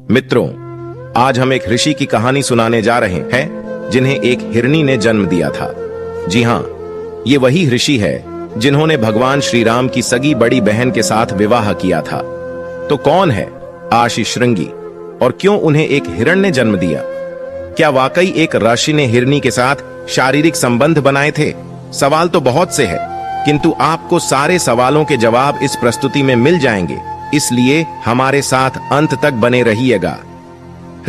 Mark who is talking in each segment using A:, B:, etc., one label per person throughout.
A: मित्रों, आज हम एक ऋषि की कहानी सुनाने जा रहे हैं जिन्हें एक हिरनी ने जन्म दिया था। जी हां, ये वही ऋषि है जिन्होंने भगवान श्री राम की सगी बड़ी बहन के साथ विवाह किया था। तो कौन है आशी श्रृंगी और क्यों उन्हें एक हिरण ने जन्म दिया? क्या वाकई एक ऋषि ने हिरनी के साथ शारीरिक संबंध बनाए थे? सवाल तो बहुत से हैं, किंतु आपको सारे सवालों के जवाब इस प्रस्तुति में मिल जाएंगे, इसलिए हमारे साथ अंत तक बने रहिएगा।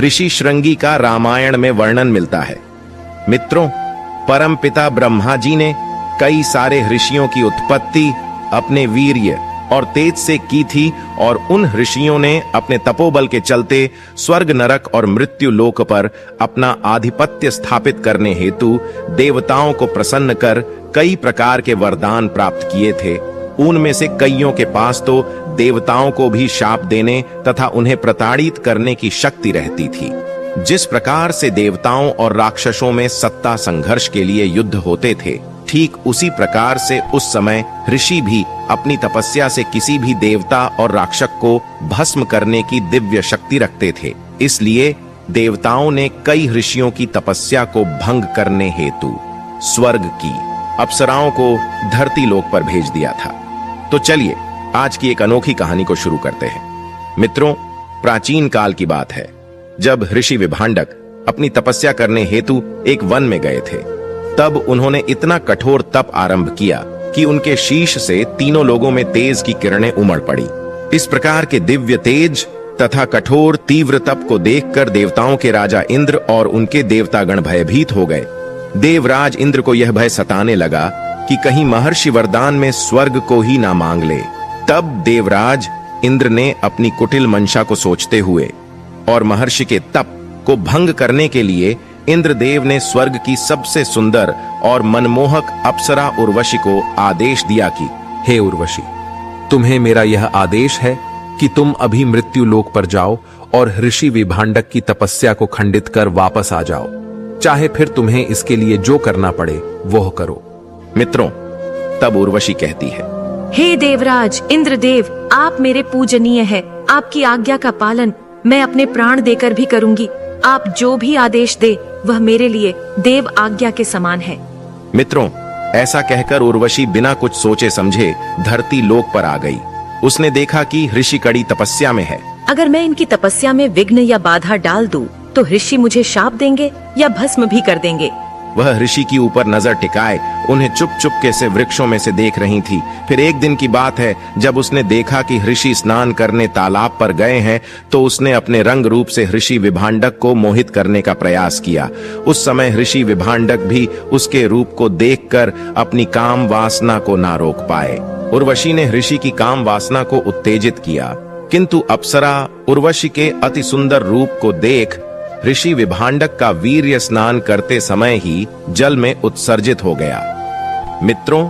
A: ऋषि श्रृंगी का रामायण में वर्णन मिलता है। मित्रों, परमपिता ब्रह्मा जी ने कई सारे ऋषियों की उत्पत्ति अपने वीर्य और तेज से की थी और उन ऋषियों ने अपने तपोबल के चलते स्वर्ग, नरक और मृत्यु लोक पर अपना आधिपत्य स्थापित करने हेतु देवताओं को प्रसन्न कर कई प्रकार के वरदान प्राप्त किए थे। उनमें से कईयों के पास तो देवताओं को भी शाप देने तथा उन्हें प्रताड़ित करने की शक्ति रहती थी। जिस प्रकार से देवताओं और राक्षसों में सत्ता संघर्ष के लिए युद्ध होते थे, ठीक उसी प्रकार से उस समय ऋषि भी अपनी तपस्या से किसी भी देवता और राक्षस को भस्म करने की दिव्य शक्ति रखते थे। इसलिए देवताओं ने कई ऋषियों की तपस्या को भंग करने हेतु स्वर्ग की अप्सराओं को धरती लोक पर भेज दिया था। तो चलिए आज की एक अनोखी कहानी को शुरू करते हैं। मित्रों, प्राचीन काल की बात है, जब ऋषि विभांडक अपनी तपस्या करने हेतु एक वन में गए थे। तब उन्होंने इतना कठोर तप आरंभ किया कि उनके शीश से तीनों लोगों में तेज की किरणें उमड़ पड़ी। इस प्रकार के दिव्य तेज तथा कठोर तीव्र तप को देखकर देवताओं के राजा इंद्र और उनके देवतागण भयभीत हो गए। देवराज इंद्र को यह भय सताने लगा कि कहीं महर्षि वरदान में स्वर्ग को ही ना मांग ले। तब देवराज इंद्र ने अपनी कुटिल मंशा को सोचते हुए और महर्षि के तप को भंग करने के लिए इंद्रदेव ने स्वर्ग की सबसे सुंदर और मनमोहक अप्सरा उर्वशी को आदेश दिया कि
B: हे उर्वशी, तुम्हें मेरा यह आदेश है कि तुम अभी मृत्यु लोक पर जाओ और ऋषि विभांडक की तपस्या को खंडित कर वापस आ जाओ। चाहे फिर तुम्हें इसके लिए जो करना पड़े वो करो।
A: मित्रों, तब उर्वशी कहती है,
C: हे देवराज इंद्रदेव, आप मेरे पूजनीय हैं। आपकी आज्ञा का पालन मैं अपने प्राण देकर भी करूंगी। आप जो भी आदेश दे वह मेरे लिए देव आज्ञा के समान है।
A: मित्रों, ऐसा कहकर उर्वशी बिना कुछ सोचे समझे धरती लोक पर आ गई। उसने देखा कि ऋषि कड़ी तपस्या में है।
C: अगर मैं इनकी तपस्या में विघ्न या बाधा डाल दूं, तो ऋषि मुझे शाप देंगे या भस्म भी कर देंगे।
A: वह ऋषि की ऊपर नजर टिकाए उन्हें चुप चुपके से वृक्षों में से देख रही थी। फिर एक दिन की बात है, जब उसने देखा कि ऋषि स्नान करने तालाब पर गए हैं, तो उसने अपने रंग रूप से ऋषि विभांडक को मोहित करने का प्रयास किया। उस समय ऋषि विभांडक भी उसके रूप को देखकर अपनी काम वासना को ना रोक पाए। उर्वशी ने ऋषि की काम वासना को उत्तेजित किया, किंतु अप्सरा उर्वशी के अति सुंदर रूप को देख ऋषि विभांडक का वीर्य स्नान करते समय ही जल में उत्सर्जित हो गया। मित्रों,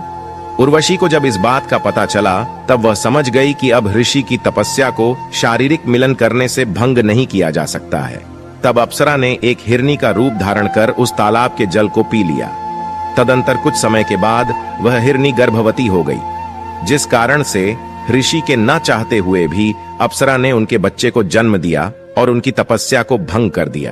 A: उर्वशी को जब इस बात का पता चला, तब वह समझ गई कि अब ऋषि की तपस्या को शारीरिक मिलन करने से भंग नहीं किया जा सकता है। तब अप्सरा ने एक हिरनी का रूप धारण कर उस तालाब के जल को पी लिया। तदंतर कुछ समय के बाद वह हिरनी गर्भवती हो गई, जिस कारण से ऋषि के न चाहते हुए भी अप्सरा ने उनके बच्चे को जन्म दिया और उनकी तपस्या को भंग कर दिया।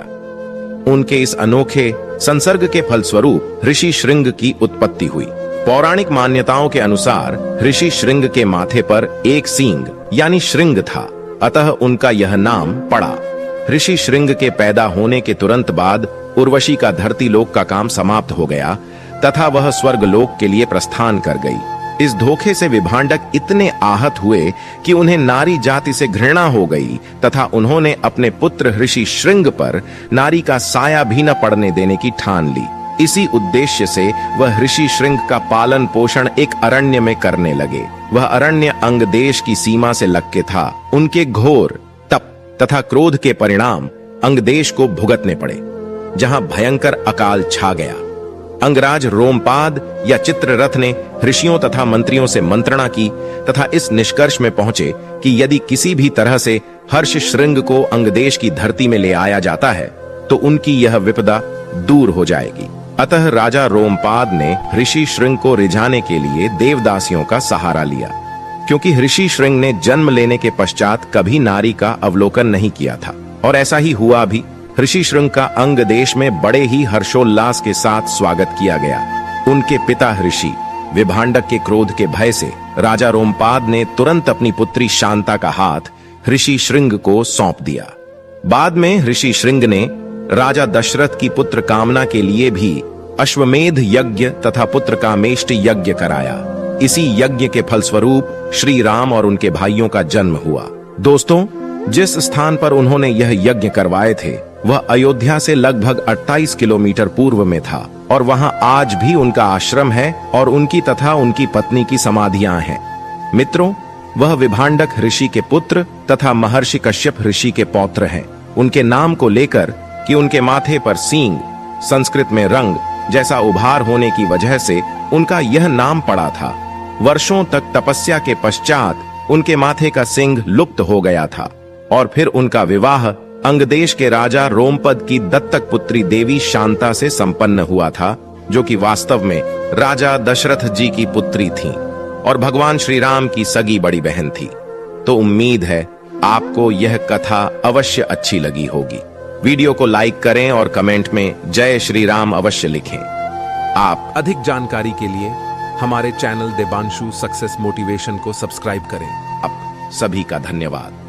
A: उनके इस अनोखे संसर्ग के फलस्वरूप ऋषि श्रृंग की उत्पत्ति हुई। पौराणिक मान्यताओं के अनुसार ऋषि श्रृंग के माथे पर एक सींग यानी श्रृंग था, अतः उनका यह नाम पड़ा। ऋषि श्रृंग के पैदा होने के तुरंत बाद उर्वशी का धरती लोक का काम समाप्त हो गया तथा वह स्वर्ग लोक के लिए प्रस्थान कर गई। इस धोखे से विभांडक इतने आहत हुए कि उन्हें नारी जाति से घृणा हो गई तथा उन्होंने अपने पुत्र ऋषि श्रृंग पर नारी का साया भी न पड़ने देने की ठान ली। इसी उद्देश्य से वह ऋषि श्रृंग का पालन पोषण एक अरण्य में करने लगे। वह अरण्य अंगदेश की सीमा से लग के था। उनके घोर तप तथा क्रोध के परिणाम अंगदेश को भुगतने पड़े, जहां भयंकर अकाल छा गया। अंगराज रोमपाद या चित्ररथ ने ऋषियों तथा मंत्रियों से मंत्रणा की तथा इस निष्कर्ष में पहुंचे कि यदि किसी भी तरह से हर्ष श्रृंग को अंगदेश की धरती में ले आया जाता है, तो उनकी यह विपदा दूर हो जाएगी। अतः राजा रोमपाद ने ऋषि श्रृंग को रिझाने के लिए देवदासियों का सहारा लिया। क्योंकि ऋषि श्रृंग ने जन्म लेने के पश्चात कभी नारी का अवलोकन नहीं किया था। और ऐसा ही हुआ भी। ऋषि श्रृंग का अंग देश में बड़े ही हर्षोल्लास के साथ स्वागत किया गया। उनके पिता ऋषि विभांडक के क्रोध के भय से राजा रोमपाद ने तुरंत अपनी पुत्री शांता का हाथ ऋषि श्रृंग को सौंप दिया। बाद में ऋषि श्रृंग ने राजा दशरथ की पुत्र कामना के लिए भी अश्वमेध यज्ञ तथा पुत्र कामेष्टि यज्ञ कराया। इसी यज्ञ के फलस्वरूप श्री राम और उनके भाइयों का जन्म हुआ। दोस्तों, जिस स्थान पर उन्होंने यह यज्ञ करवाए थे वह अयोध्या से लगभग 28 किलोमीटर पूर्व में था और वहां आज भी उनका आश्रम है और उनकी तथा उनकी पत्नी की समाधियां हैं। मित्रों, वह विभांडक ऋषि के पुत्र तथा महर्षि कश्यप ऋषि के पौत्र हैं। उनके नाम को लेकर कि उनके माथे पर सींग, संस्कृत में रंग जैसा उभार होने की वजह से उनका यह नाम पड़ा था। वर्षों तक तपस्या के पश्चात उनके माथे का सिंग लुप्त हो गया था और फिर उनका विवाह अंगदेश के राजा रोमपद की दत्तक पुत्री देवी शांता से संपन्न हुआ था, जो कि वास्तव में राजा दशरथ जी की पुत्री थी और भगवान श्री राम की सगी बड़ी बहन थी। तो उम्मीद है आपको यह कथा अवश्य अच्छी लगी होगी। वीडियो को लाइक करें और कमेंट में जय श्री राम अवश्य लिखें। आप
B: अधिक जानकारी के लिए हमारे चैनल देवांशु सक्सेस मोटिवेशन को सब्सक्राइब करें।
A: आप सभी का धन्यवाद।